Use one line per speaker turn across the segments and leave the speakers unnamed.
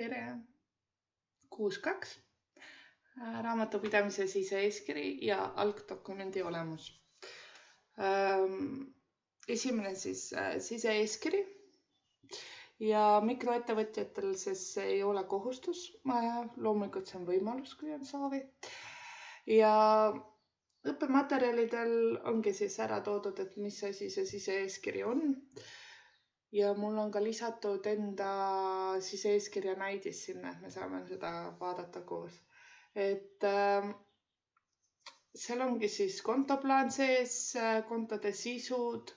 tere! 6.2. Raamatupidamise sise-eeskiri ja algdokumendi olemus. Esimene siis sise-eeskiri ja mikroettevõtjatel, sest see ei ole kohustus. Loomulikult see on võimalus, kui on soovi. Ja õppematerjalidel ongi siis ära toodud, et mis asi see sise-eeskiri on. Ja mul on ka lisatud enda sise-eeskirja näidis sinna, et me saame seda vaadata koos. Et seal ongi siis kontoplaan sees, kontode sisud,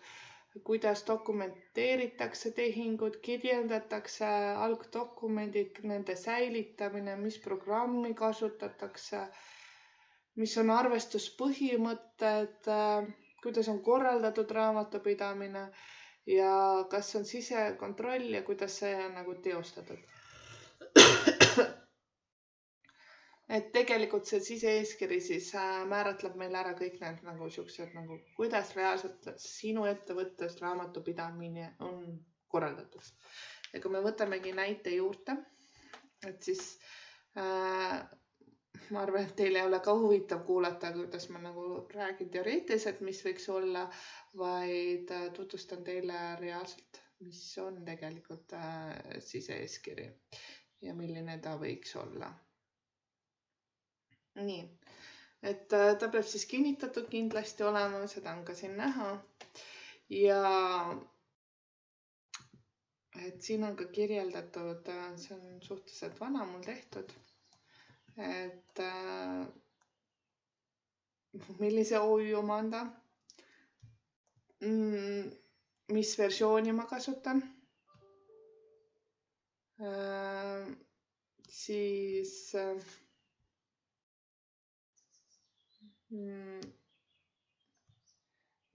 kuidas dokumenteeritakse tehingud, kirjeldatakse algdokumendid, nende säilitamine, mis programmi kasutatakse, mis on arvestuspõhimõtted, kuidas on korraldatud raamatupidamine ja kas on sisekontroll ja kuidas see on nagu teostatud. Et tegelikult see sise-eeskiri siis määratleb meile ära kõik need nagu siuksed nagu, kuidas reaalselt sinu ettevõttes raamatupidamine on korraldatud. Ja kui me võtamegi näite juurde, et siis ma arvan, et teil ei ole ka huvitav kuulata, kuidas ma nagu räägin teoreetiliselt, mis võiks olla, vaid tutvustan teile reaalselt, mis on tegelikult sise-eeskiri ja milline ta võiks olla. Nii, et ta peab siis kinnitatud kindlasti olema, seda on ka siin näha. Ja et siin on ka kirjeldatud, see on suhteliselt vana mul tehtud, et millise OÜ oma on ta, mis versiooni ma kasutan, siis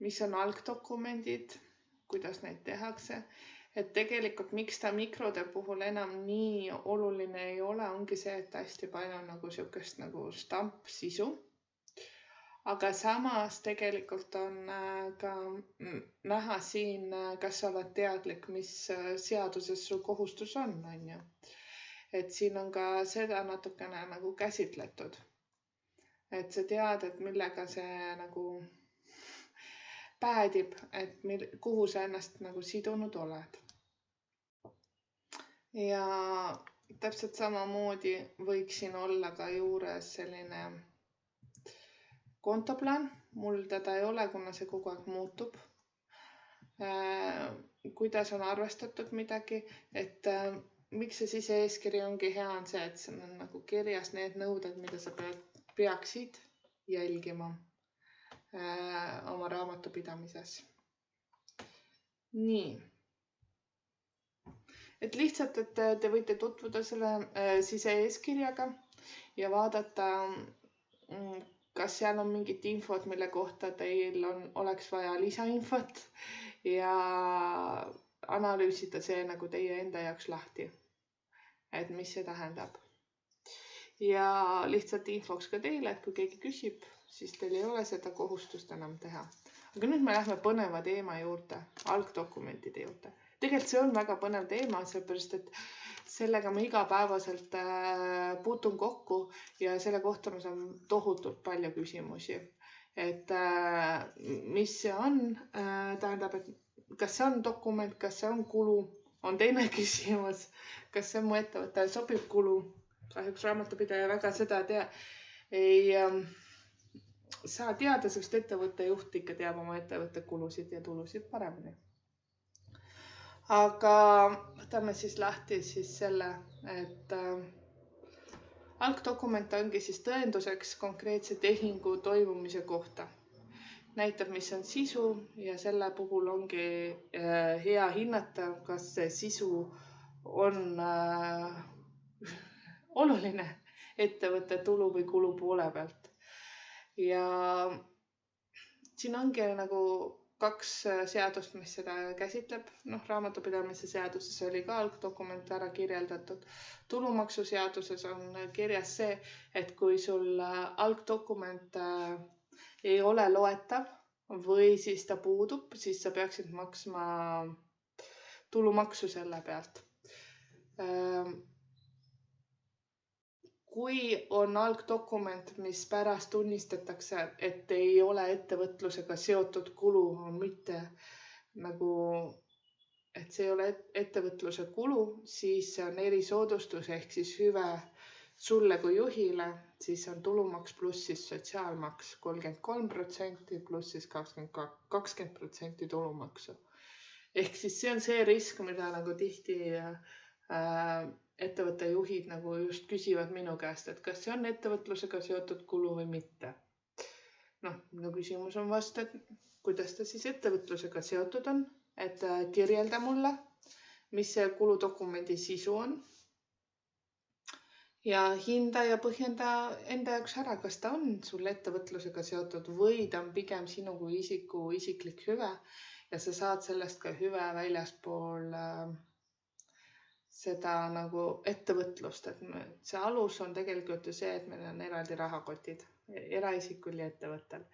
mis on algdokumendid, kuidas neid tehakse. Et tegelikult miks ta mikrode puhul enam nii oluline ei ole, ongi see, et hästi palju on nagu siukest nagu stampsisu. Aga samas tegelikult on ka näha siin, kas sa oled teadlik, mis seaduses su kohustus on ju. Et siin on ka seda natukene nagu käsitletud. Et sa tead, et millega see nagu päädib, et kuhu sa ennast nagu sidunud oled. Ja täpselt samamoodi võiks siin olla ka juures selline kontoplaan. Mul teda ei ole, kuna see kogu aeg muutub. Kuidas on arvestatud midagi, et miks see sise-eeskiri ongi hea on see, et see on nagu kirjas need nõuded, mida sa peaksid jälgima oma raamatupidamises. Nii. Et lihtsalt, et te võite tutvuda selle sise-eeskirjaga ja vaadata, kas seal on mingit infot, mille kohta teil oleks vaja lisainfot ja analüüsida see nagu teie enda jaoks lahti, et mis see tähendab. Ja lihtsalt infoks ka teile, et kui keegi küsib, siis teil ei ole seda kohustust enam teha. Aga nüüd me lähme põneva teema juurde, algdokumentide juurde. Tegelikult see on väga põnev teema, seepärast, et sellega ma igapäevaselt puutun kokku ja selle kohta ma saan tohutult palju küsimusi. Et mis see on, tähendab, et kas see on dokument, kas see on kulu, on teine küsimus, kas see on mu ettevõttele sobib kulu. Kahjuks raamatupidaja väga seda ei saa teada, sest ettevõtte juht ikka teab oma ettevõtte kulusid ja tulusid paremini. Aga võtame siis lahti siis selle, et algdokument ongi siis tõenduseks konkreetse tehingu toimumise kohta. Näitab, mis on sisu ja selle puhul ongi hea hinnata, kas see sisu on oluline ettevõtte tulu või kulu poole pealt. Ja siin ongi nagu 2 seadust, mis seda käsitleb. Raamatupidamise seaduses oli ka algdokument ära kirjeldatud. Tulumaksuseaduses on kirjas see, et kui sul algdokument ei ole loetav või siis ta puudub, siis sa peaksid maksma tulumaksu selle pealt. kui on algdokument, mis pärast tunnistatakse, et ei ole ettevõtlusega seotud kulu, on mitte nagu, et see ei ole ettevõtluse kulu, siis see on erisoodustus ehk siis hüve sulle kui juhile, siis on tulumaks pluss siis sotsiaalmaks 33% pluss siis 20% tulumaksu. Ehk siis see on see risk, mida nagu tihti ettevõtte juhid nagu just küsivad minu käest, et kas see on ettevõtlusega seotud kulu või mitte. Minu küsimus on vastu, et kuidas ta siis ettevõtlusega seotud on, et kirjelda mulle, mis see kuludokumendi sisu on. Ja hinda ja põhjenda enda jaoks ära, kas ta on sul ettevõtlusega seotud või ta on pigem sinu kui isiku isiklik hüve ja sa saad sellest ka hüve väljaspool seda nagu ettevõtlust, et see alus on tegelikult ju see, et meil on eraldi rahakotid eraisikul ja ettevõttel.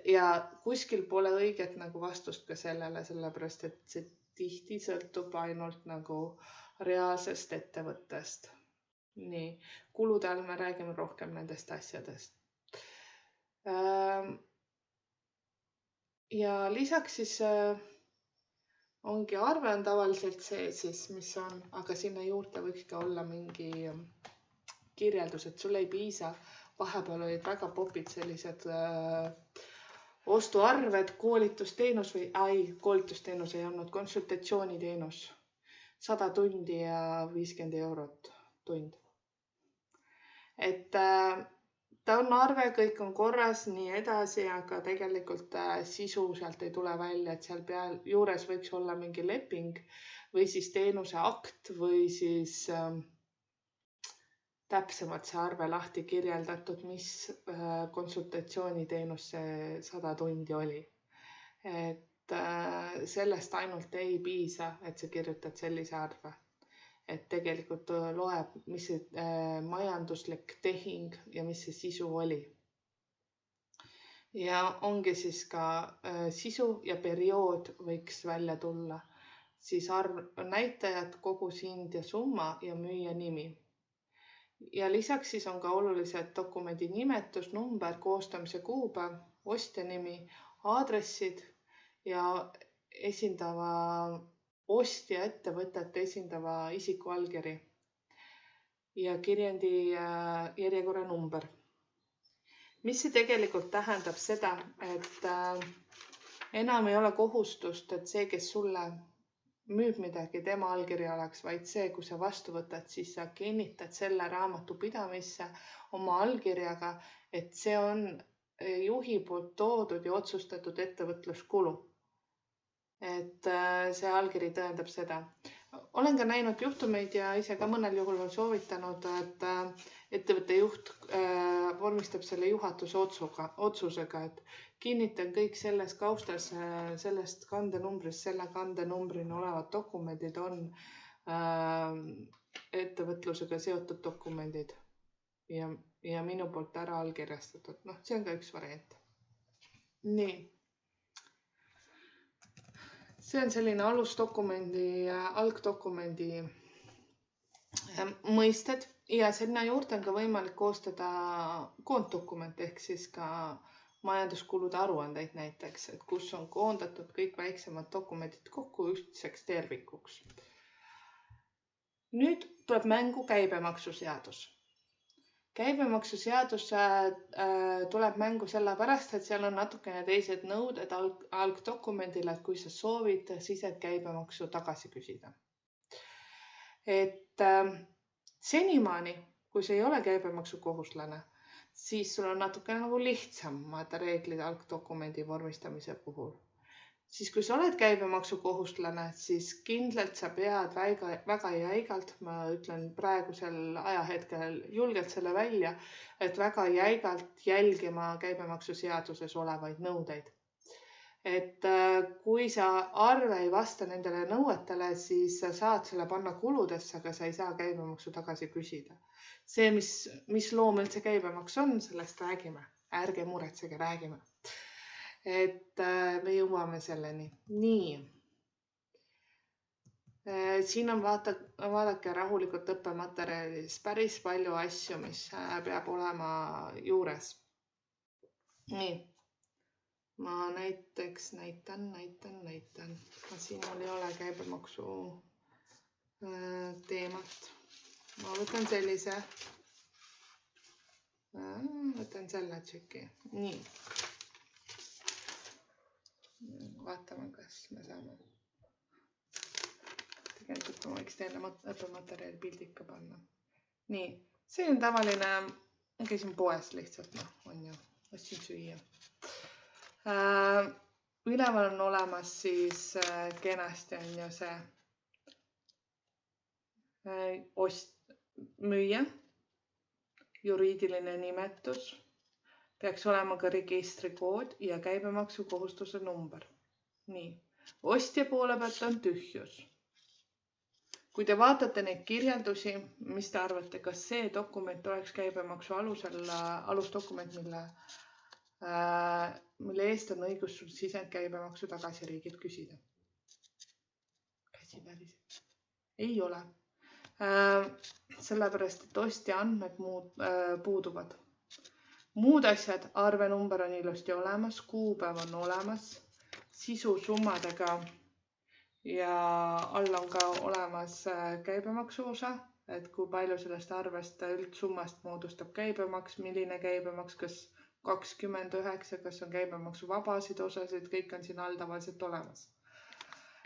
Ja kuskil pole õiget nagu vastust ka sellele, sellepärast et see tihti sõltub ainult nagu reaalsest ettevõttest. Nii, kulude all me räägime rohkem nendest asjadest. Ja lisaks siis ongi arve on tavaliselt see siis, mis on, aga sinna juurde võiks ka olla mingi kirjeldus, et sul ei piisa. Vahepeal olid väga popid sellised ostuarved, koolitusteenus või koolitusteenus ei olnud, konsultatsiooniteenus 100 tundi ja 50 eurot tund. Et ta on arve, kõik on korras, nii edasi, aga tegelikult sisu sealt ei tule välja, et seal juures võiks olla mingi leping või siis teenuse akt või siis täpsemalt see arve lahti kirjeldatud, mis konsultatsiooniteenus see 100 tundi oli. Et sellest ainult ei piisa, et sa kirjutad sellise arve. Et tegelikult loeb, mis see majanduslik tehing ja mis see sisu oli. Ja ongi siis ka sisu ja periood võiks välja tulla. Siis näitajad, kogushind ja summa ja müüja nimi. Ja lisaks siis on ka olulised dokumendi nimetus, number, koostamise kuupäev, ostja nimi, aadressid ja esindava ostja ettevõtet esindava isiku allkiri ja kirjendi järjekorra number. Mis see tegelikult tähendab seda, et enam ei ole kohustust, et see, kes sulle müüb midagi, tema allkiri oleks, vaid see, kui sa vastu võtad, siis sa kinnitad selle raamatupidamisse oma allkirjaga, et see on juhi poolt toodud ja otsustatud ettevõtluskulu. Et see allkiri tõendab seda. Olen ka näinud juhtumeid ja ise ka mõnel juhul on soovitanud, et ettevõtte juht vormistab selle juhatuse otsusega, et kinnitan kõik selles kaustas, sellest kandenumbrist, selle kandenumbrini olevad dokumendid on ettevõtlusega seotud dokumendid ja minu poolt ära allkirjastatud. See on ka üks variant. Nii. See on selline alusdokumendi, algdokumendi mõisted ja sinna juurde on ka võimalik koostada koonddokument ehk siis ka majanduskulude aruandeid näiteks, et kus on koondatud kõik väiksemad dokumendid kokku ühtseks tervikuks. Nüüd tuleb mängu käibemaksuseadus. Käibemaksuseadus tuleb mängu sellepärast, et seal on natukene teised nõuded algdokumendile, et kui sa soovid sisetkäibemaksu tagasi küsida. Et senimaani, kui see ei ole käibemaksukohuslane, siis sul on natukene nagu lihtsamad reeglid algdokumendi vormistamise puhul. Siis kui sa oled käibemaksukohuslane, siis kindlalt sa pead väga jäigalt, ma ütlen praegusel ajahetkel julgelt selle välja, et väga jäigalt jälgima käibemaksuseaduses olevaid nõudeid. Et kui sa arve ei vasta nendele nõuetele, siis sa saad selle panna kuludesse, aga sa ei saa käibemaksu tagasi küsida. See, mis loom üldse käibemaks on, sellest räägime. Ärge muretsege, räägime. Et me jõuame selleni. Nii. Siin on vaadake rahulikult õppematerjalis päris palju asju, mis peab olema juures. Nii, ma näiteks näitan. Siin mul ei ole käibemaksu teemat. Ma võtan sellise. Võtan selle tšeki. Nii. Vaatame, kas me saame. Tegelikult ma võiks teile õppematerjali pildi ikka panna. Nii, see on tavaline, käisin poes lihtsalt, on ju, ostsin süüa. Üleval on olemas siis kenasti on ju see müüja, juriidiline nimetus, peaks olema ka registrikood ja käibemaksukohustuse number. Nii, ostja poole pealt on tühjus. Kui te vaatate neid kirjeldusi, mis te arvate, kas see dokument oleks käibemaksu alusdokument, mille eest on õigus sul sisendkäibemaksu tagasi riigilt küsida? Käsi päriselt. Ei ole. Sellepärast, et ostja andmed puuduvad. Muud asjad, arvenumber on ilusti olemas, kuupäev on olemas, sisu summadega ja all on ka olemas käibemaksu osa, et kui palju sellest arvest üldsummast moodustab käibemaks, milline käibemaks, kas 29, kas on käibemaksu vabasid osasid, kõik on siin all tavaliselt olemas.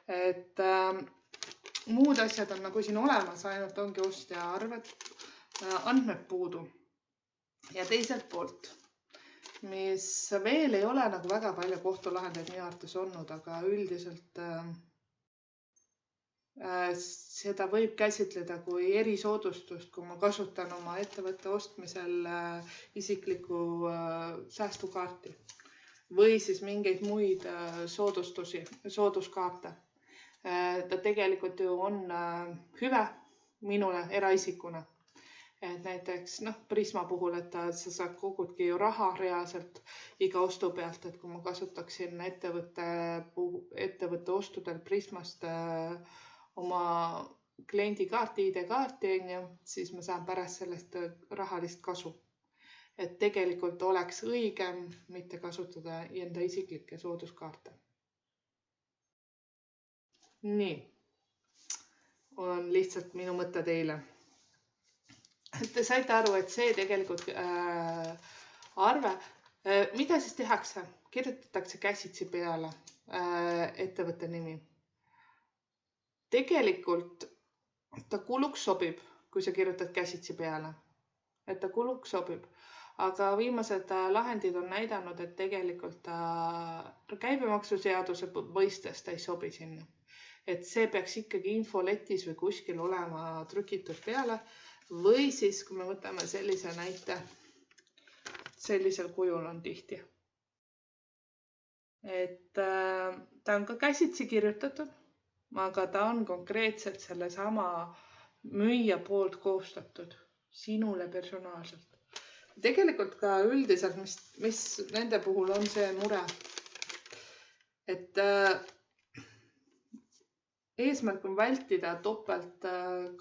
Et muud asjad on nagu siin olemas, ainult ongi ostja arved, andmed puudu. Ja teiselt poolt, mis veel ei ole nagu väga palju kohtulahendeid minu arvates olnud, aga üldiselt seda võib käsitleda kui erisoodustust, kui ma kasutan oma ettevõtte ostmisel isiklikku säästukaarti või siis mingeid muid sooduskaarte. Ta tegelikult ju on hüve minule eraisikuna. Et näiteks Prisma puhul, et sa saad kogudki ju raha reaalselt iga ostu pealt, et kui ma kasutaksin ettevõtte ostudel Prismast oma kliendikaarti, ID-kaarti, siis ma saan pärast sellest rahalist kasu. Et tegelikult oleks õigem mitte kasutada enda isiklikke sooduskaarte. Nii, on lihtsalt minu mõte teile. Te saite aru, et see tegelikult arve, mida siis tehakse? Kirjutatakse käsitsi peale ettevõtte nimi. Tegelikult ta kuluks sobib, kui sa kirjutad käsitsi peale. Et ta kuluks sobib. Aga viimased lahendid on näidanud, et tegelikult käibemaksuseaduse mõistes ta ei sobi sinna. Et see peaks ikkagi infoletis või kuskil olema trükitud peale. Või siis, kui me võtame sellise näite, sellisel kujul on tihti. Et ta on ka käsitsi kirjutatud, aga ta on konkreetselt sellesama müüja poolt koostatud sinule personaalselt. Tegelikult ka üldiselt, mis nende puhul on see mure, et eesmärk on vältida topelt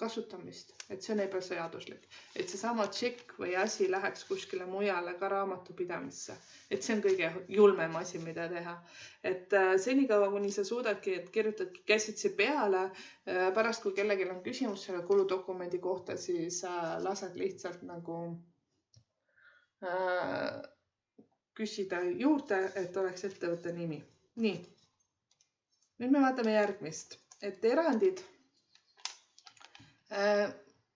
kasutamist, et see on ebaseaduslik. Et see sama tšekk või asi läheks kuskile mujale ka raamatupidamisse. Et see on kõige julmem asi, mida teha. Et senikaua, kuni sa suudadki, et kirjutadki käsitsi peale, pärast kui kellelgi on küsimus selle kuludokumendi kohta, siis lased lihtsalt nagu küsida juurde, et oleks ettevõtte nimi. Nii, nüüd me vaatame järgmist. Et erandid,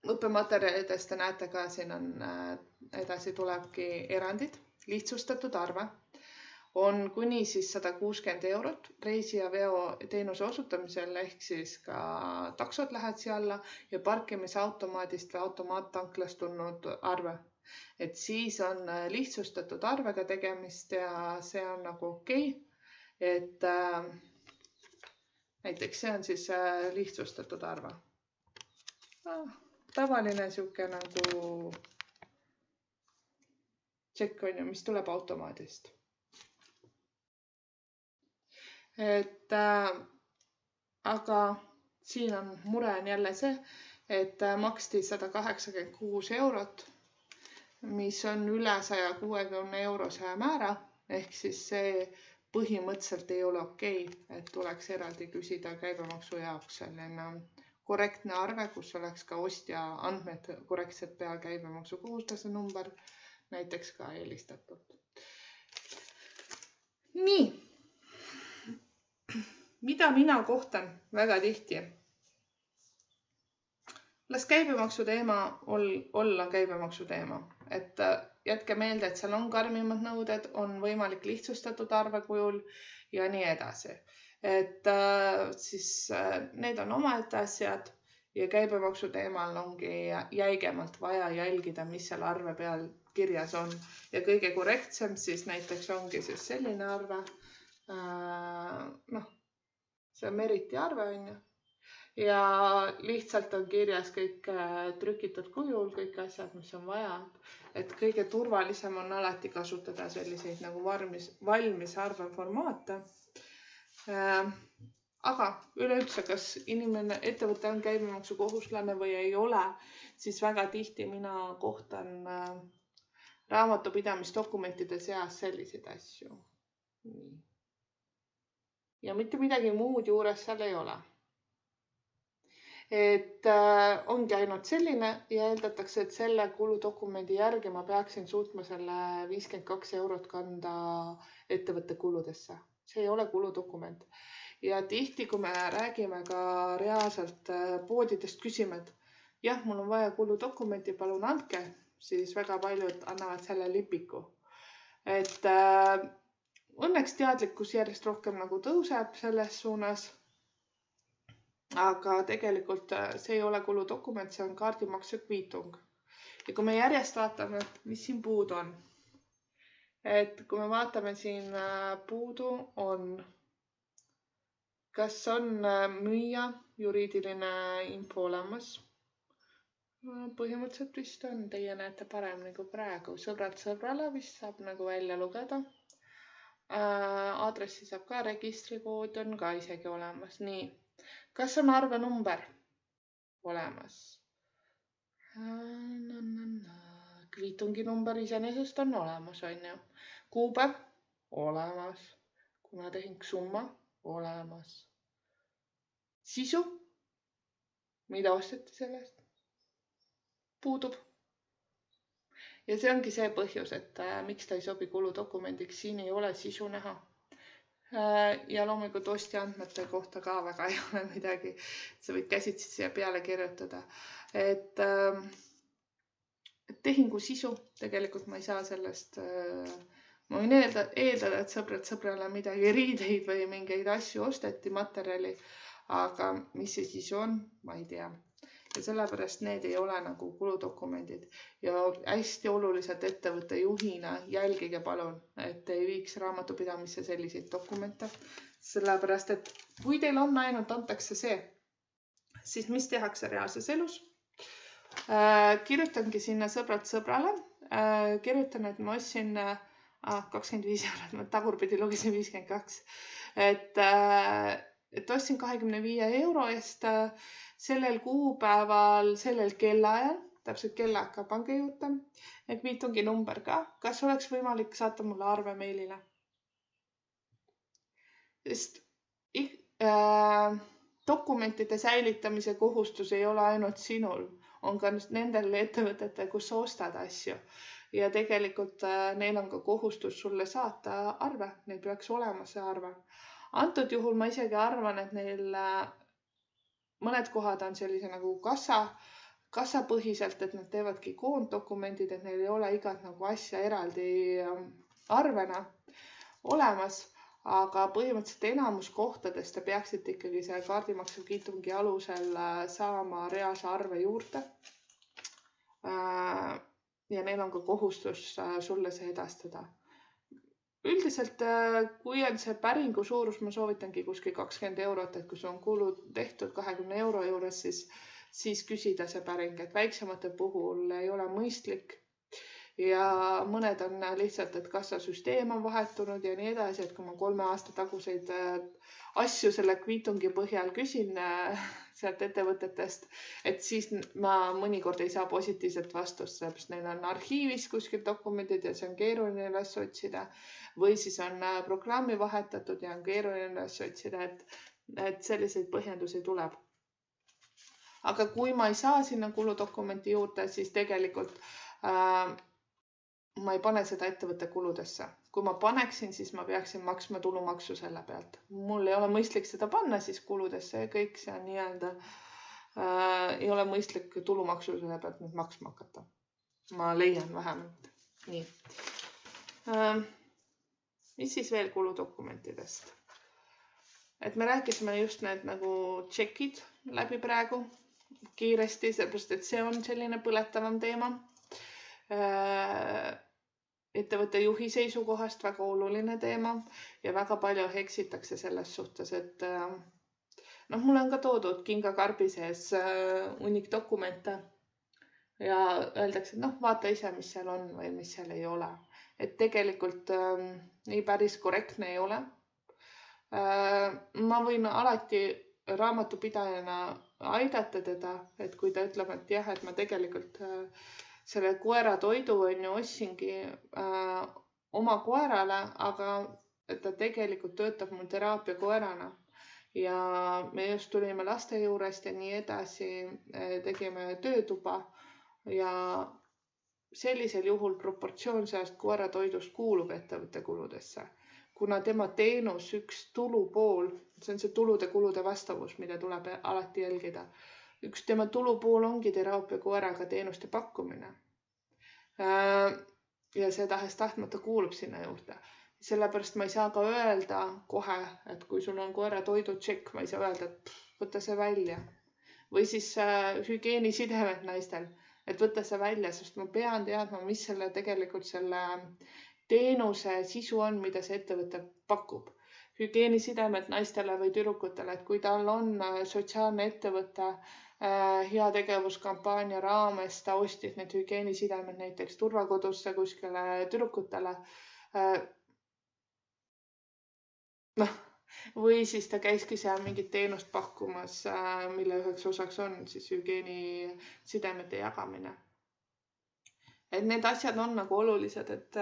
õppematerjalidest te näete ka, siin on edasi tulebki erandid, lihtsustatud arve, on kuni siis 160 eurot reisi- ja veoteenuse osutamisel, ehk siis ka taksod lähed siia alla ja parkimisautomaadist või automaattanklast tulnud arve. Et siis on lihtsustatud arvega tegemist ja see on nagu okei, et näiteks see on siis lihtsustatud arve. Tavaline siuke nagu tšekk on ju, mis tuleb automaadist. Et aga siin on mure on jälle see, et maksti 186 eurot, mis on üle 160 eurose määra, ehk siis see põhimõtteliselt ei ole okei, et tuleks eraldi küsida käibemaksu jaoks selline korrektne arve, kus oleks ka ostja andmed korrektselt peal, käibemaksukohustuslase number, näiteks ka eelistatult. Nii, mida mina kohtan väga tihti? Las käibemaksu teema olla käibemaksu teema, et jätke meelde, et seal on karmimad nõuded, on võimalik lihtsustatud arve kujul ja nii edasi. Et siis need on omaette asjad ja käibemaksu teemal ongi jäigemalt vaja jälgida, mis seal arve peal kirjas on. Ja kõige korrektsem siis näiteks ongi siis selline arve, see on Meriti arve on ju. Ja lihtsalt on kirjas kõik trükitud kujul, kõik asjad, mis on vaja. Et kõige turvalisem on alati kasutada selliseid nagu valmis arveformaate. Aga üleüldse, kas ettevõte on käibemaksukohuslane või ei ole, siis väga tihti mina kohtan raamatupidamisdokumentide seas selliseid asju. Ja mitte midagi muud juures seal ei ole. Et ongi ainult selline ja eeldatakse, et selle kuludokumendi järgi ma peaksin suutma selle 52 eurot kanda ettevõtte kuludesse. See ei ole kuludokument. Ja tihti, kui me räägime ka reaalselt poodidest küsime, et jah, mul on vaja kuludokumenti, palun andke, siis väga paljud annavad selle lipiku. Et õnneks teadlikkus järjest rohkem nagu tõuseb selles suunas. Aga tegelikult see ei ole kuludokument, see on kaardimakse kviitung. Ja kui me järjest vaatame, mis siin puudu on. Et kui me vaatame siin puudu on, kas on müüja juriidiline info olemas. Põhimõtteliselt vist on, teie näete paremini kui praegu. Sõbrad sõbrale vist saab nagu välja lugeda. Aadressi saab ka, registrikood on ka isegi olemas. Nii. Kas on arve number olemas? Kviitungi number iseenesest on olemas, on ju. Kuupäev olemas. Kuna tehing summa olemas. Sisu? Mida osteti sellest? Puudub. Ja see ongi see põhjus, et miks ta ei sobi kuludokumendiks, siin ei ole sisu näha. Ja loomulikult ostja andmete kohta ka väga ei ole midagi. Sa võid käsitsi siia peale kirjutada. Et tehingu sisu, tegelikult ma ei saa sellest, ma võin eeldada, et sõbrad sõbrale midagi riideid või mingeid asju osteti materjali, aga mis see sisu on, ma ei tea. Ja sellepärast need ei ole nagu kuludokumendid ja hästi oluliselt ettevõtte juhina jälgige palun, et ei viiks raamatupidamisse selliseid dokumente. Sellepärast, et kui teil on ainult antakse see, siis mis tehakse reaalses elus? Kirjutangi sinna sõbrad sõbrale. Kirjutan, et ma ostsin 25 eurot, ma tagurpidi lugesin 52. Et ostsin 25 euro eest sellel kuupäeval, sellel kellaajal, täpselt kellaaega pange juurde, et kviitungi number ka. Kas oleks võimalik saata mulle arve meilile? Sest dokumentide säilitamise kohustus ei ole ainult sinul, on ka nendel ettevõtetel, kus sa ostad asju. Ja tegelikult neil on ka kohustus sulle saata arve, neil peaks olema see arve. Antud juhul ma isegi arvan, et neil mõned kohad on sellise nagu kassapõhiselt, et nad teevadki koonddokumendid, et neil ei ole igat nagu asja eraldi arvena olemas, aga põhimõtteliselt enamus kohtadest te peaksite ikkagi see kaardimaksu kviitungi alusel saama reaalse arve juurde. Ja neil on ka kohustus sulle see edastada. Üldiselt, kui on see päringu suurus, ma soovitangi kuskil 20 eurot, et kui see on kulud tehtud 20 euro juures, siis küsida see päring, et väiksemate puhul ei ole mõistlik. Ja mõned on lihtsalt, et kassasüsteem on vahetunud ja nii edasi, et kui ma 3 aasta taguseid asju selle kviitungi põhjal küsin, sealt ettevõtetest, et siis ma mõnikord ei saa positiivset vastust, sellepärast neil on arhiivis kuskil dokumendid ja see on keeruline üles otsida või siis on programmi vahetatud ja on keeruline üles otsida, et selliseid põhjendusi tuleb. Aga kui ma ei saa sinna kuludokumenti juurde, siis tegelikult ma ei pane seda ettevõtte kuludesse. Kui ma paneksin, siis ma peaksin maksma tulumaksu selle pealt. Mul ei ole mõistlik seda panna siis kuludesse ja kõik see on nii-öelda ei ole mõistlik tulumaksu selle pealt nüüd maksma hakata. Ma leian vähemalt. Nii. Mis siis veel kuludokumentidest? Et me rääkisime just need nagu tšekid läbi praegu kiiresti, sellepärast et see on selline põletavam teema. Ettevõtte juhi seisukohast väga oluline teema ja väga palju eksitakse selles suhtes, et mulle on ka toodud kingakarbi sees hunnik dokumente ja öeldakse, et vaata ise, mis seal on või mis seal ei ole. Et tegelikult nii päris korrektne ei ole. Ma võin alati raamatupidajana aidata teda, et kui ta ütleb, et jah, et ma tegelikult selle koera toidu ostsingi oma koerale, aga ta tegelikult töötab mul teraapia koerana ja me just tulime laste juurest ja nii edasi, tegime töötuba ja sellisel juhul proportsioon sellest koera toidust kuulub ettevõtte kuludesse, kuna tema teenus üks tulupool, see on see tulude-kulude vastavus, mida tuleb alati jälgida. Üks tema tulupool ongi teraapia koeraga teenuste pakkumine. Ja see tahes-tahtmata kuulub sinna juurde. Sellepärast ma ei saa ka öelda kohe, et kui sul on koera toidutšekk, ma ei saa öelda, et võtta see välja. Või siis hügieenisidemed naistel, et võtta see välja, sest ma pean teadma, mis selle tegelikult selle teenuse sisu on, mida see ettevõte pakub. Hügieenisidemed naistele või tüdrukutele, et kui tal on sotsiaalne ettevõte heategevuskampaania raames, ta ostis need hügieenisidemed näiteks turvakodusse kuskile tüdrukutele. Või siis ta käiski seal mingit teenust pakkumas, mille üheks osaks on siis hügieenisidemete jagamine. Et need asjad on nagu olulised, et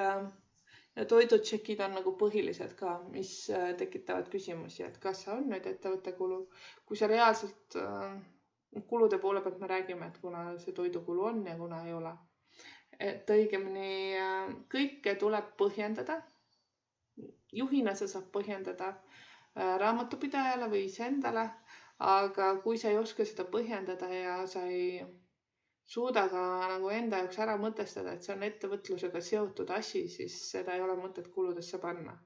toidutšekid on nagu põhilised ka, mis tekitavad küsimusi, et kas see on nüüd ettevõtte kulu. Kui see reaalselt kulude poole pealt me räägime, et kuna see toidukulu on ja kuna ei ole. Et õigemini kõike tuleb põhjendada. Juhina sa saab põhjendada raamatupidajale või iseendale, aga kui sa ei oska seda põhjendada ja sa ei suuda ka nagu enda jaoks ära mõtestada, et see on ettevõtlusega seotud asi, siis seda ei ole mõtet kuludesse panna.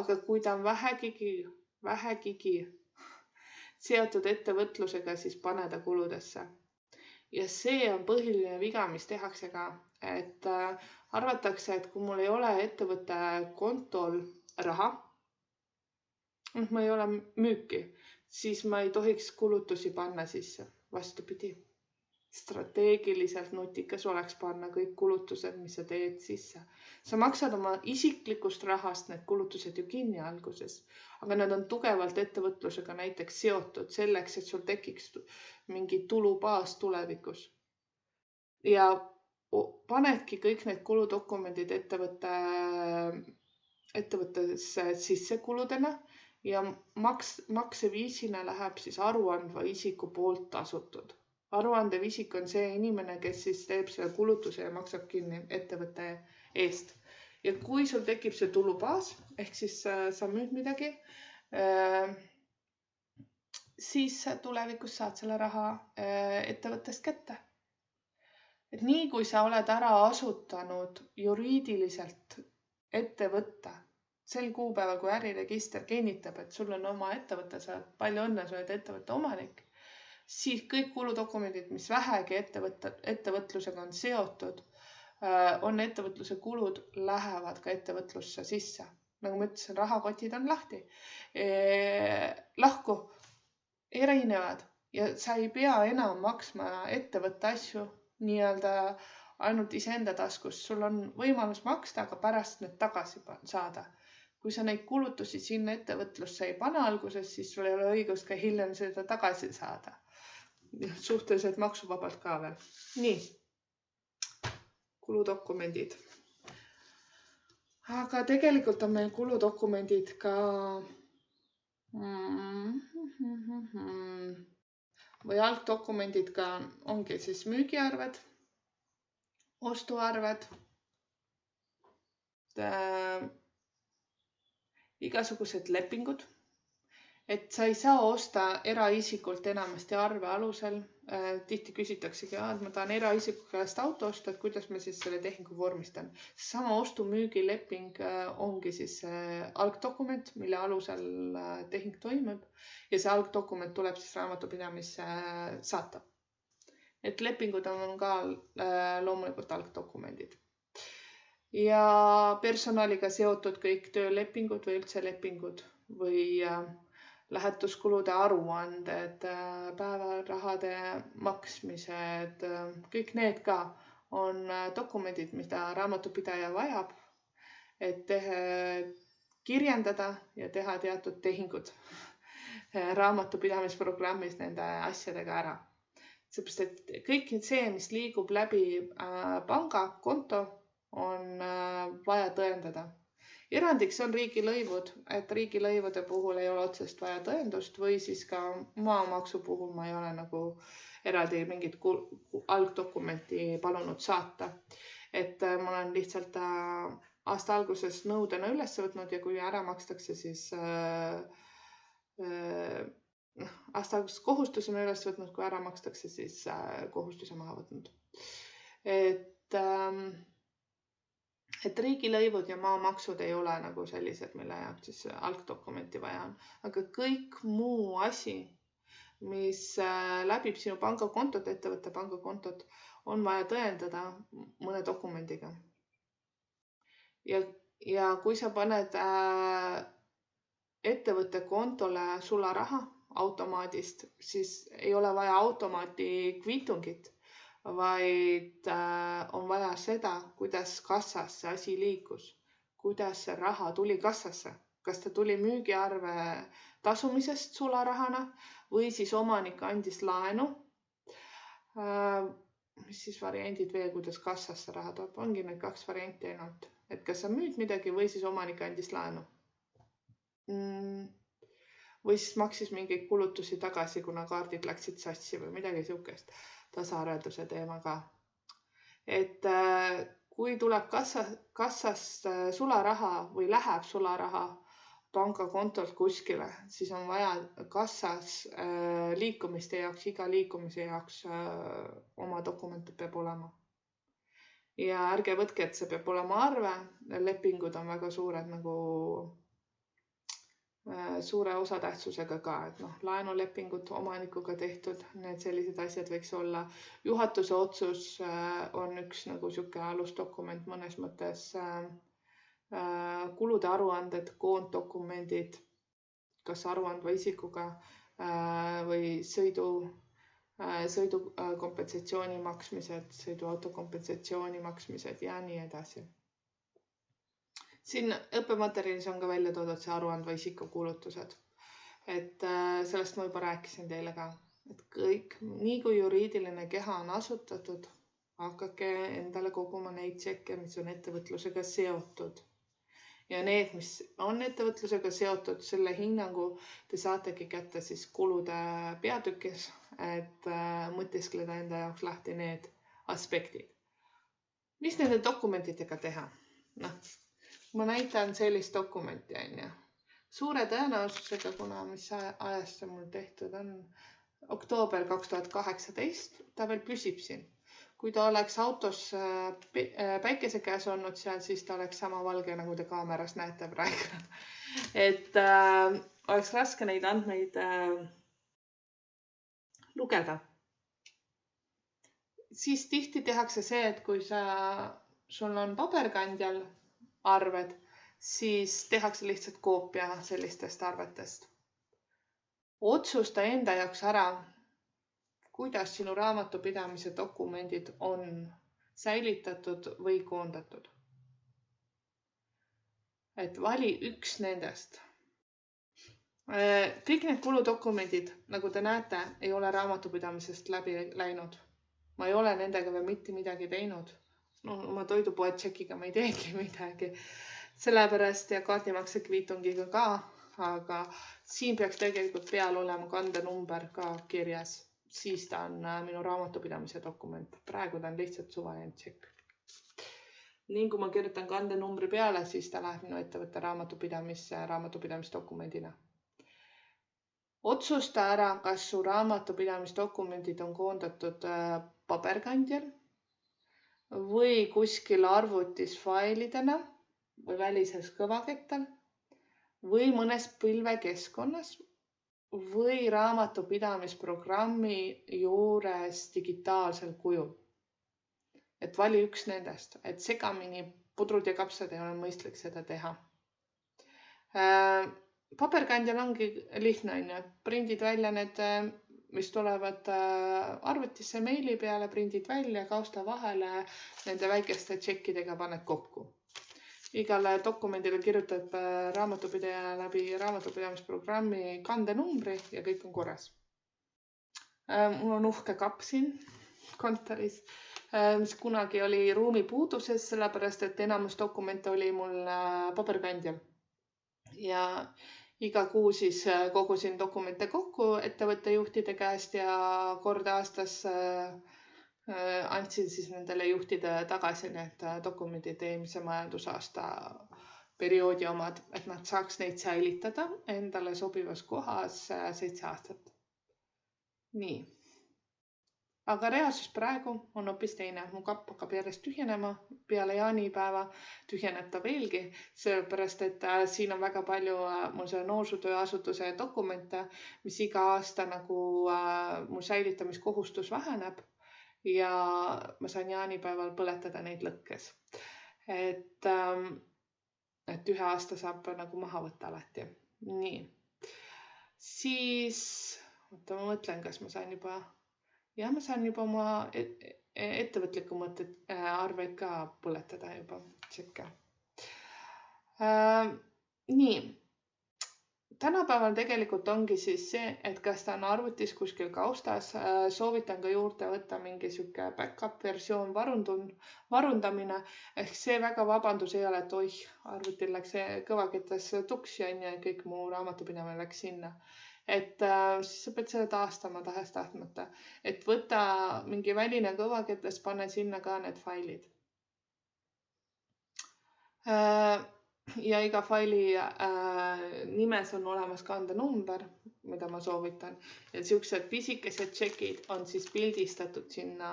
Aga kui ta on vähegigi seotud ettevõtlusega, siis pane ta kuludesse. Ja see on põhiline viga, mis tehakse ka, et arvatakse, et kui mul ei ole ettevõtte kontol raha, ma ei ole müüki, siis ma ei tohiks kulutusi panna sisse. Vastupidi. Strateegiliselt nutikas oleks panna kõik kulutused, mis sa teed sisse. Sa maksad oma isiklikust rahast need kulutused ju kinni alguses, aga nad on tugevalt ettevõtlusega näiteks seotud selleks, et sul tekiks mingi tulubaas tulevikus. Ja panedki kõik need kuludokumendid ettevõttesse sisse kuludena ja makseviisina läheb siis aruandva isiku poolt tasutud. Aruandev isik on see inimene, kes siis teeb selle kulutuse ja maksab kinni ettevõtte eest. Ja kui sul tekib see tulubaas, ehk siis sa müüd midagi, siis tulevikus saad selle raha ettevõttest kätte. Et nii kui sa oled ära asutanud juriidiliselt ettevõtte, sel kuupäeval, kui äriregister kinnitab, et sul on oma ettevõte, sa oled palju õnne, sa oled ettevõtte omanik, siis kõik kuludokumendid, mis vähegi ettevõtlusega on seotud, on ettevõtluse kulud, lähevad ka ettevõtlusse sisse. Nagu ma ütlesin, rahakotid on lahku, erinevad ja sa ei pea enam maksma ettevõtte asju nii-öelda ainult iseenda taskust. Sul on võimalus maksta, aga pärast need tagasi saada. Kui sa neid kulutusi sinna ettevõtlusse ei pane alguses, siis sul ei ole õigust ka hiljem seda tagasi saada. suhteliselt maksuvabalt ka veel. Nii, kuludokumendid. Aga tegelikult on meil kuludokumendid ka või algdokumendid ka ongi siis müügiarved, ostuarved, igasugused lepingud, et sa ei saa osta eraisikult enamasti arve alusel. Tihti küsitaksegi, et ma tahan eraisiku käest auto osta, et kuidas ma siis selle tehingu vormistan. Sama ostu-müügileping ongi siis algdokument, mille alusel tehing toimub ja see algdokument tuleb siis raamatupidamisse saata. Et lepingud on ka loomulikult algdokumendid. Ja personaliga seotud kõik töölepingud või üldse lepingud või lähetuskulude aruanded, päevarahade maksmised, kõik need ka on dokumendid, mida raamatupidaja vajab, et kirjandada ja teha teatud tehingud raamatupidamisprogrammis nende asjadega ära. Seepärast, et kõik see, mis liigub läbi pangakonto, on vaja tõendada. Erandiks on riigilõivud, et riigilõivude puhul ei ole otsest vaja tõendust või siis ka maamaksu puhul ma ei ole nagu eraldi mingit algdokumenti palunud saata. Et ma olen lihtsalt aasta alguses nõudena üles võtnud ja kui ära makstakse, siis aasta alguses kohustusena üles võtnud, kui ära makstakse, siis kohustuse maha võtnud. Et riigilõivud ja maamaksud ei ole nagu sellised, mille jaoks siis algdokumenti vaja on. Aga kõik muu asi, mis läbib sinu pangakontot, ettevõtte pangakontot, on vaja tõendada mõne dokumendiga. Ja kui sa paned ettevõtte kontole sularaha automaadist, siis ei ole vaja automaati kvitungit, vaid on vaja seda, kuidas kassas see asi liikus, kuidas see raha tuli kassasse, kas ta tuli müügiarve tasumisest sularahana või siis omanik andis laenu. Mis siis variandid veel, kuidas kassasse raha tuleb, ongi need 2 varianti ainult, et kas sa müüd midagi või siis omanik andis laenu. Või siis maksis mingeid kulutusi tagasi, kuna kaardid läksid sassi või midagi sihukest. Tasaarvelduse teema ka. Et kui tuleb kassast sularaha või läheb sularaha pangakontolt kuskile, siis on vaja kassas liikumiste jaoks, iga liikumise jaoks oma dokumente peab olema. Ja ärge võtke, et see peab olema arve. Lepingud on väga suured nagu suure osatähtsusega ka, et laenulepingud omanikuga tehtud, need sellised asjad võiks olla. Juhatuse otsus on üks nagu sihuke alusdokument mõnes mõttes. Kulude aruanded, koonddokumendid, kas aruandva isikuga või sõidu kompensatsiooni maksmised, sõiduauto kompensatsiooni maksmised ja nii edasi. Siin õppematerjalis on ka välja toodud see aruandva isiku kuulutused. Et sellest ma juba rääkisin teile ka. Et kõik, nii kui juriidiline keha on asutatud, hakake endale koguma neid tšekke, mis on ettevõtlusega seotud. Ja need, mis on ettevõtlusega seotud, selle hinnangu te saategi kätte siis kulude peatükis, et mõtiskleda enda jaoks lahti need aspektid. Mis nende dokumentidega teha? Ma näitan sellist dokumenti, suure tõenäosusega, kuna mis ajast see mul tehtud on, oktoober 2018, ta veel püsib siin. Kui ta oleks autos päikese käes olnud seal, siis ta oleks sama valge, nagu te kaameras näete praegu. Et oleks raske neid andmeid lugeda. Siis tihti tehakse see, et kui sul on paberkandjal arved, siis tehakse lihtsalt koopia sellistest arvetest. Otsusta enda jaoks ära, kuidas sinu raamatupidamise dokumendid on säilitatud või koondatud. Et vali üks nendest. Kõik need kuludokumendid, nagu te näete, ei ole raamatupidamisest läbi läinud. Ma ei ole nendega veel mitte midagi teinud. No, oma toidupoed tšekiga ma ei teegi midagi. Sellepärast ja kaardimakse kviitungiga ka, aga siin peaks tegelikult peal olema kandenumber ka kirjas. Siis ta on minu raamatupidamise dokument. Praegu ta on lihtsalt suvaline tšekk. Nii kui ma kirjutan kandenumbri peale, siis ta läheb minu ettevõtte raamatupidamisdokumendina. Otsusta ära, kas su raamatupidamisdokumendid on koondatud paberkandjal või kuskil arvutis failidena või välises kõvakettal või mõnes pilvekeskkonnas või raamatupidamisprogrammi juures digitaalsel kujul. Et vali üks nendest, et segamini pudrud ja kapsad ei ole mõistlik seda teha. Paberkandjal ongi lihtne, prindid välja need, mis tulevad arvutisse meili peale, prindid välja, kausta vahele, nende väikeste tšekkidega paned kokku. Igale dokumendile kirjutab raamatupidaja läbi raamatupidamisprogrammi kandenumbri ja kõik on korras. Mul on uhke kapp siin kontoris, mis kunagi oli ruumi puuduses, sellepärast et enamus dokumente oli mul paberkandjal. Ja iga kuu siis kogusin dokumente kokku ettevõtte juhtide käest ja kord aastas andsin siis nendele juhtide tagasi need dokumendid eelmise majandusaasta perioodi omad, et nad saaks neid säilitada endale sobivas kohas 7 aastat. Nii. Aga reaalsus praegu on hoopis teine. Mu kapp hakkab järjest tühjenema, peale jaanipäeva tühjeneb ta veelgi, sellepärast et siin on väga palju mul selle noorsootööasutuse dokumente, mis iga aasta nagu mu säilitamiskohustus väheneb ja ma saan jaanipäeval põletada neid lõkkes. Et 1 aasta saab nagu maha võtta alati. Nii. Siis, ma mõtlen, kas ma saan juba... Ja ma saan juba oma ettevõtliku mõtted arveid ka põletada juba. Tšekka. Nii. Tänapäeval tegelikult ongi siis see, et kas ta on arvutis kuskil kaustas, soovitan ka juurde võtta mingi siuke backup versioon varundamine. Ehk see väga vabandus ei ole, et oih, arvutil läks kõvaketas tuksi ja kõik mu raamatupidamine läks sinna. Et siis sa pead seda taastama tahes tahtmata. Et võta mingi väline kõvaketas, pane sinna ka need failid. Ja iga faili nimes on olemas kandenumber, mida ma soovitan. Ja siuksed pisikesed tšekid on siis pildistatud sinna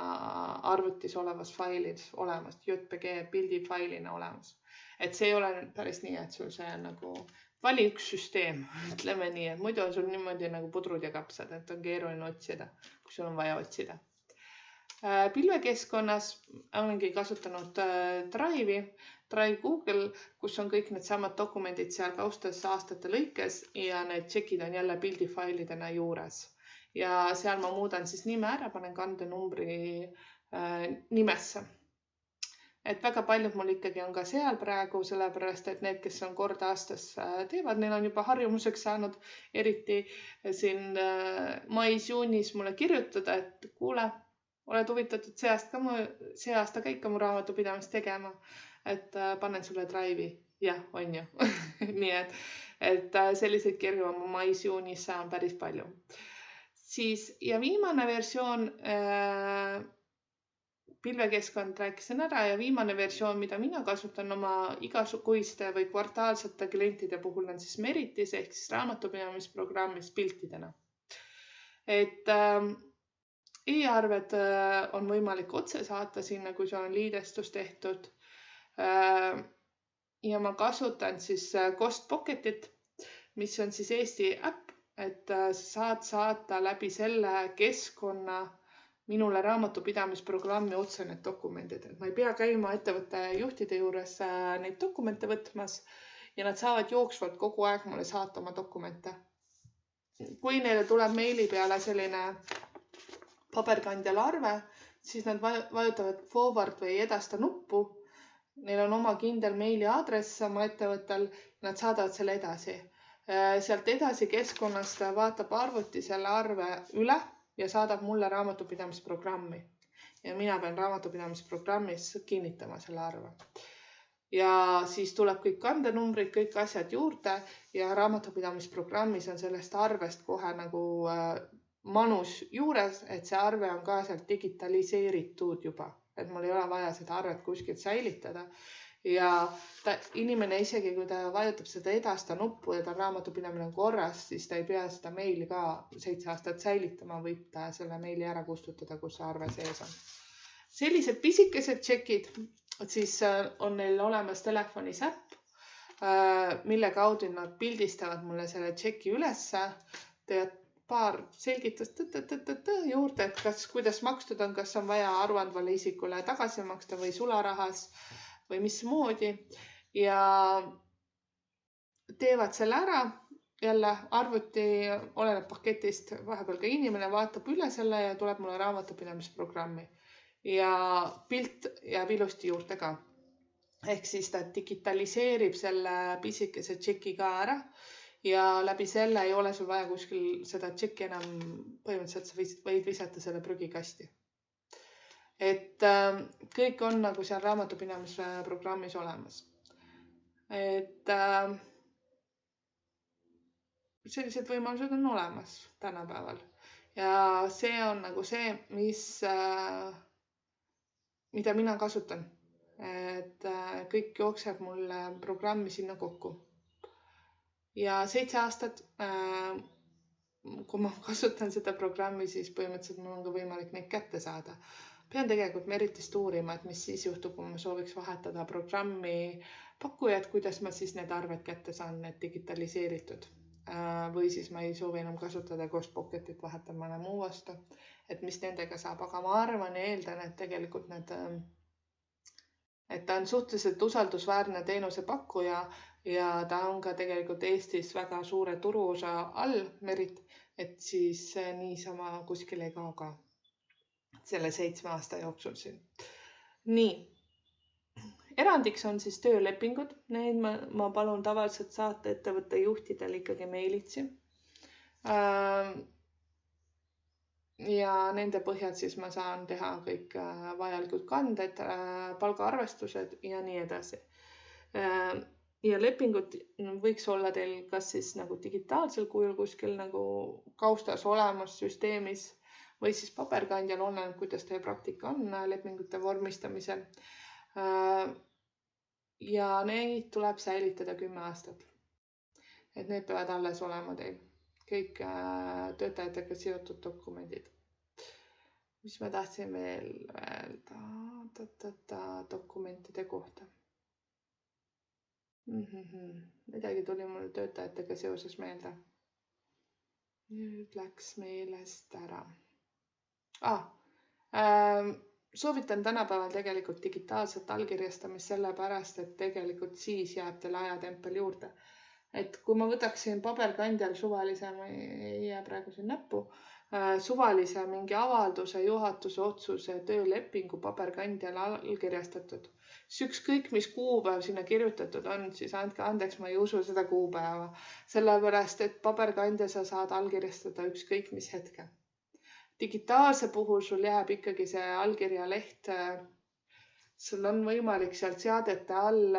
arvutis olevas failis olemas, JPG pildifailina olemas. Et see ei ole päris nii, et sul see nagu... Vali üks süsteem, ütleme nii, et muidu on sul niimoodi nagu pudrud ja kapsad, et on keeruline otsida, kui sul on vaja otsida. Pilvekeskkonnas olengi kasutanud Drive Google, kus on kõik need samad dokumendid seal kaustas aastate lõikes ja need tšekid on jälle pildifailidena juures. Ja seal ma muudan siis nime ära, panen kandenumbri nimesse. Et väga paljud mul ikkagi on ka seal praegu, sellepärast et need, kes on kord aastas teevad, neil on juba harjumuseks saanud eriti siin mais-juunis mulle kirjutada, et kuule, oled huvitatud see aasta ka ikka mu raamatupidamist tegema, et panen sulle Drive'i. Jah, on ju. Nii et selliseid kirju on mais-juunis saan päris palju. Siis, ja viimane versioon... Pilvekeskkond rääkisin ära ja viimane versioon, mida mina kasutan oma igasuguiste või kvartaalsete klientide puhul on siis Meritis ehk siis raamatupidamisprogrammis piltidena. Et e-arved on võimalik otse saata sinna, kui see on liidestus tehtud. Ja ma kasutan siis Cost Pocketit, mis on siis Eesti äpp, et saad saata läbi selle keskkonna minule raamatupidamisprogrammi otse need dokumendid. Et ma ei pea käima ettevõtte juhtide juures neid dokumente võtmas ja nad saavad jooksvalt kogu aeg mulle saata oma dokumente. Kui neile tuleb meili peale selline paberkandjal arve, siis nad vajutavad forward või edasta nuppu. Neil on oma kindel meili aadress oma ettevõttel ja nad saadavad selle edasi. Sealt edasi keskkonnast vaatab arvuti selle arve üle ja saadab mulle raamatupidamisprogrammi. Ja mina pean raamatupidamisprogrammis kinnitama selle arve. Ja siis tuleb kõik kandenumbrid, kõik asjad juurde ja raamatupidamisprogrammis on sellest arvest kohe nagu manus juures, et see arve on ka sealt digitaliseeritud juba. Et mul ei ole vaja seda arvet kuskilt säilitada. Ja inimene isegi, kui ta vajutab seda edasta nuppu ja ta raamatupidamine on korras, siis ta ei pea seda meili ka 7 aastat säilitama, võib ta selle meili ära kustutada, kus see arve sees on. Sellised pisikesed tšekid, siis on neil olemas telefonis äpp, mille kaudu nad pildistavad mulle selle tšeki ülesse, teevad paar selgitust juurde, et kuidas makstud on, kas on vaja aruandvale isikule tagasi maksta või sularahas või mismoodi ja teevad selle ära. Jälle arvuti oleneb paketist, vahepeal ka inimene vaatab üle selle ja tuleb mulle raamatupidamisprogrammi ja pilt jääb ilusti juurde ka. Ehk siis ta digitaliseerib selle pisikese tšeki ka ära ja läbi selle ei ole sul vaja kuskil seda tšeki enam põhimõtteliselt sa võid visata selle prügikasti. Et kõik on nagu seal raamatupidamisprogrammis olemas. Et sellised võimalused on olemas tänapäeval. Ja see on nagu see, mida mina kasutan. Et kõik jookseb mulle programmi sinna kokku. Ja 7 aastat, kui ma kasutan seda programmi, siis põhimõtteliselt mul on ka võimalik neid kätte saada. Pean tegelikult Meritist uurima, et mis siis juhtub, kui ma sooviks vahetada programmi pakkujad, kuidas ma siis need arved kätte saan, need digitaliseeritud. Või siis ma ei soovi enam kasutada Ghost Pocketit, vahetan mõne muu vastu, et mis nendega saab. Aga ma arvan ja eeldan, et tegelikult et ta on suhteliselt usaldusväärne teenuse pakkuja ja ta on ka tegelikult Eestis väga suure turuosa all, Merit, et siis niisama kuskil ei kao ka selle 7 aasta jooksul siin. Nii. Erandiks on siis töölepingud. Neid ma palun tavaliselt saata ettevõtte juhtidel ikkagi meilitsi. Ja nende põhjal siis ma saan teha kõik vajalikud kanded, palgaarvestused ja nii edasi. Ja lepingud võiks olla teil kas siis nagu digitaalsel kujul kuskil nagu kaustas olemas süsteemis või siis paberkandjal oleneb, kuidas teie praktika on lepingute vormistamisel. Ja neid tuleb säilitada 10 aastat. Et need peavad alles olema teil. Kõik töötajatega seotud dokumendid. Mis ma tahtsin veel öelda dokumentide kohta. Midagi tuli mulle töötajatega seoses meelde. Nüüd läks meelest ära. Soovitan tänapäeval tegelikult digitaalset allkirjastamist sellepärast, et tegelikult siis jääb teil ajatempel juurde. Et kui ma võtaksin paberkandjal suvalise, ma ei jää praegu siin näppu, suvalise mingi avalduse, juhatuse otsuse, töölepingu paberkandjal allkirjastatud. Ükskõik, mis kuupäev sinna kirjutatud on, siis andke andeks, ma ei usu seda kuupäeva. Sellepärast, et paberkandja sa saad allkirjastada ükskõik mis hetke. Digitaalse puhul sul jääb ikkagi see allkirjaleht. Sul on võimalik sealt seadete all,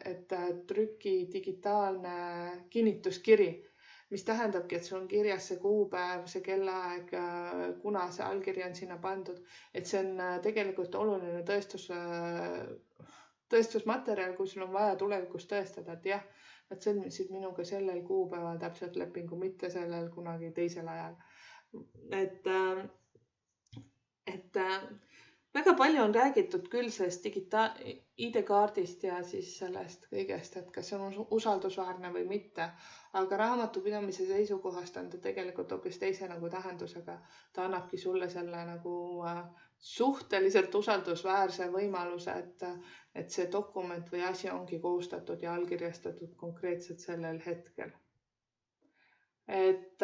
et trüki digitaalne kinnituskiri, mis tähendabki, et sul on kirjas see kuupäev, see kellaaeg, kuna see allkiri on sinna pandud. Et see on tegelikult oluline tõestusmaterjal, kui sul on vaja tulevikus tõestada, et jah, nad sõlmisid minuga sellel kuupäeval täpselt lepingu, mitte sellel kunagi teisel ajal. Et väga palju on räägitud küll sellest ID-kaardist ja siis sellest kõigest, et kas see on usaldusväärne või mitte. Aga raamatupidamise seisukohast on ta tegelikult hoopis teise nagu tähendusega. Ta annabki sulle selle nagu suhteliselt usaldusväärse võimaluse, et see dokument või asi ongi koostatud ja allkirjastatud konkreetselt sellel hetkel. Et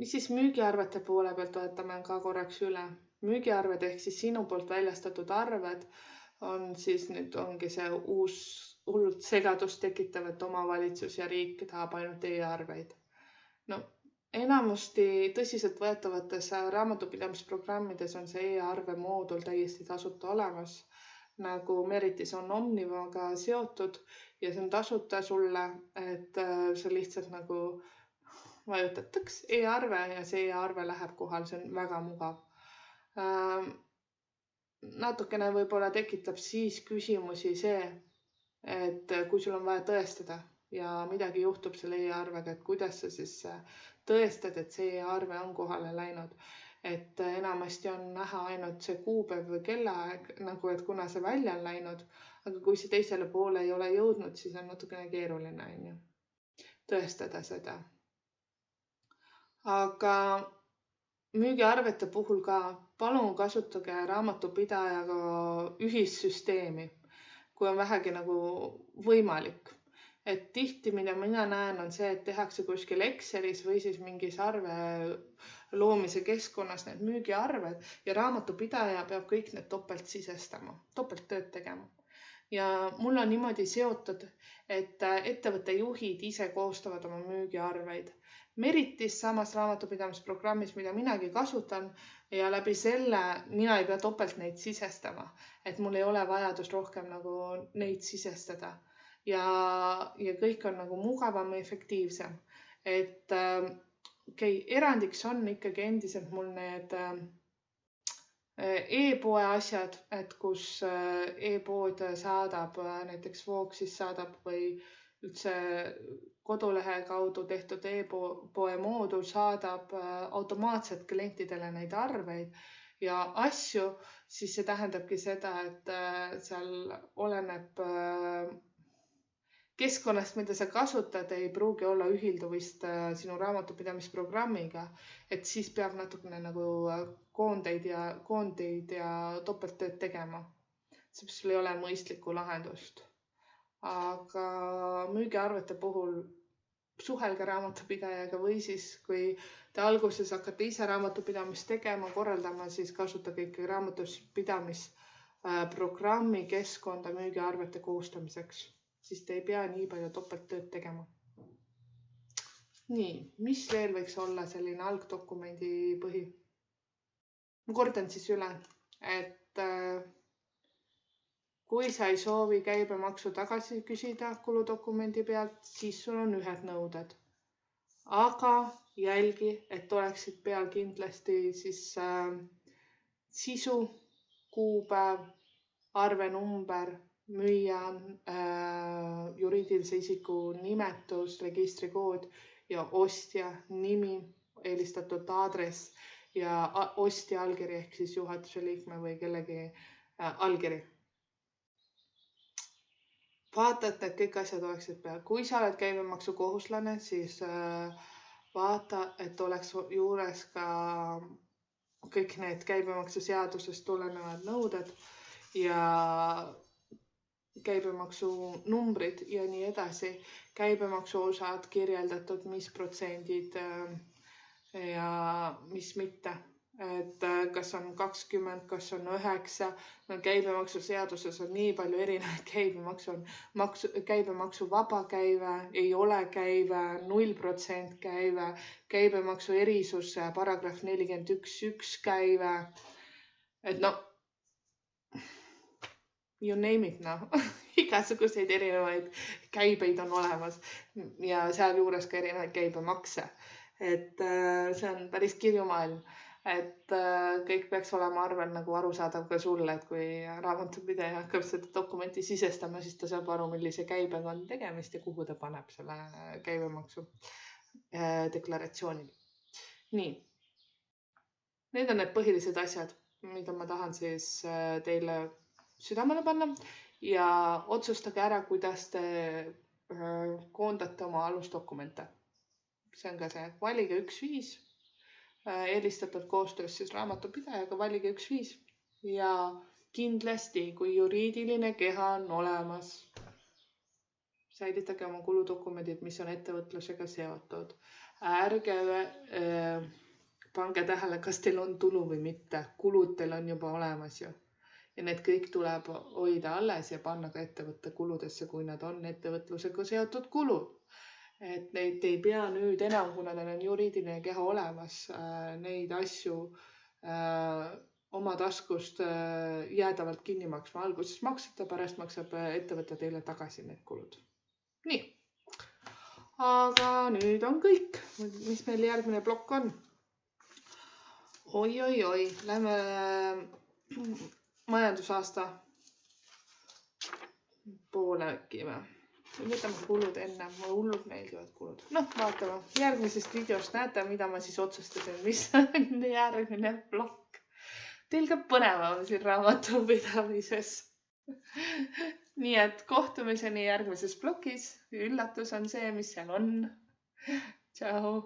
mis siis müügiarvete poole pealt võtame ka korraks üle. Müügiarved ehk siis sinu poolt väljastatud arved on siis nüüd ongi see uus hullult segadust tekitav, et omavalitsus ja riik tahab ainult e-arveid. No enamusti tõsiseltvõetavates raamatupidamisprogrammides on see e-arve moodul täiesti tasuta olemas, nagu Meritis on Omnivaga seotud ja see on tasuta sulle, et sa lihtsalt nagu vajutad e-arve ja see e-arve läheb kohal, see on väga mugav. Natukene võib-olla tekitab siis küsimusi see, et kui sul on vaja tõestada ja midagi juhtub selle e-arvega, et kuidas sa siis tõestad, et see e-arve on kohale läinud. Et enamasti on näha ainult see kuupäev või kellaaeg, nagu et kuna see välja on läinud, aga kui see teisele poole ei ole jõudnud, siis on natukene keeruline tõestada seda. Aga müügiarvete puhul ka palun kasutage raamatupidajaga ühissüsteemi, kui on vähegi nagu võimalik. Et tihti, mida mina näen, on see, et tehakse kuskil Excelis või siis mingis arve loomise keskkonnas need müügiarved ja raamatupidaja peab kõik need topelt sisestama, topelt tööd tegema. Ja mul on niimoodi seotud, et ettevõtte juhid ise koostavad oma müügiarveid. Meritis samas raamatupidamisprogrammis, mida minagi kasutan ja läbi selle mina ei pea topelt neid sisestama, et mul ei ole vajadust rohkem nagu neid sisestada ja kõik on nagu mugavam ja efektiivsem. Et erandiks on ikkagi endiselt mul need e-poe asjad, et kus e-pood saadab näiteks Voxis saadab või üldse kodulehe kaudu tehtud e-poe moodul saadab automaatselt klientidele neid arveid ja asju, siis see tähendabki seda, et seal oleneb keskkonnast, mida sa kasutad, ei pruugi olla ühilduvist sinu raamatupidamisprogrammiga, et siis peab natukene nagu koondeid ja topelttööd tegema. Seepärast sul ei ole mõistlikku lahendust. Aga müügiarvete puhul suhelge raamatupidajaga või siis, kui te alguses hakkate ise raamatupidamist tegema, korraldama, siis kasutage ikka raamatupidamisprogrammi keskkonda müügiarvete koostamiseks, siis te ei pea nii palju topelttööd tegema. Nii, mis veel võiks olla selline algdokumendi põhi? Ma kordan siis üle, et kui sa ei soovi käibemaksu tagasi küsida kuludokumendi pealt, siis sul on ühed nõuded. Aga jälgi, et oleksid peal kindlasti siis sisu, kuupäev, arvenumber, müüja, juriidilise isiku nimetus, registrikood ja ostja nimi, eelistatud aadress ja ostja allkiri ehk siis juhatuse liikme või kellegi allkiri. Vaata, et need kõik asjad oleksid peal. Kui sa oled käibemaksukohuslane, siis vaata, et oleks juures ka kõik need käibemaksuseadusest tulenevad nõuded ja käibemaksu numbrid ja nii edasi. Käibemaksu osad kirjeldatud, mis protsendid ja mis mitte. Et kas on 20, kas on 9, käibemaksuseaduses on nii palju erinevaid käibemaksu, on käibemaksu vaba käive, ei ole käive, 0% käive, käibemaksu erisus, paragrahv 41.1 käive, et you name it igasuguseid erinevaid käibeid on olemas ja seal juures ka erinevaid käibemakse, et see on päris kirju maailm. Et kõik peaks olema arvel nagu arusaadav ka sulle, et kui raamatupidaja hakkab seda dokumenti sisestama, siis ta saab aru, millise käibega on tegemist ja kuhu ta paneb selle käibemaksu deklaratsiooni. Nii, need on need põhilised asjad, mida ma tahan siis teile südamele panna ja otsustage ära, kuidas te koondate oma alusdokumente. See on ka see, valige 1 viis. Eelistatud koostöös siis raamatupidajaga, valige 1 viis ja kindlasti, kui juriidiline keha on olemas, säilitage oma kuludokumendid, mis on ettevõtlusega seotud. Ärge pange tähele, kas teil on tulu või mitte, kulud teil on juba olemas ju ja need kõik tuleb hoida alles ja panna ka ettevõtte kuludesse, kui nad on ettevõtlusega seotud kulud. Et neid ei pea nüüd enam, kuna neil on juriidiline keha olemas, neid asju oma taskust jäädavalt kinni maksma. Alguses maksate, pärast maksab ettevõte teile tagasi need kulud. Nii. Aga nüüd on kõik. Mis meil järgmine plokk on? Oi. Lähme majandusaasta poole äkki või? Võtame kulud enne. Mulle hullult meeldivad kulud. Vaatame. Järgmisest videost näete, mida ma siis otsustasin, mis on järgmine plokk. Teil ka põnevam siin raamatupidamises. Nii et kohtumiseni järgmises plokis. Üllatus on see, mis seal on. Tšau.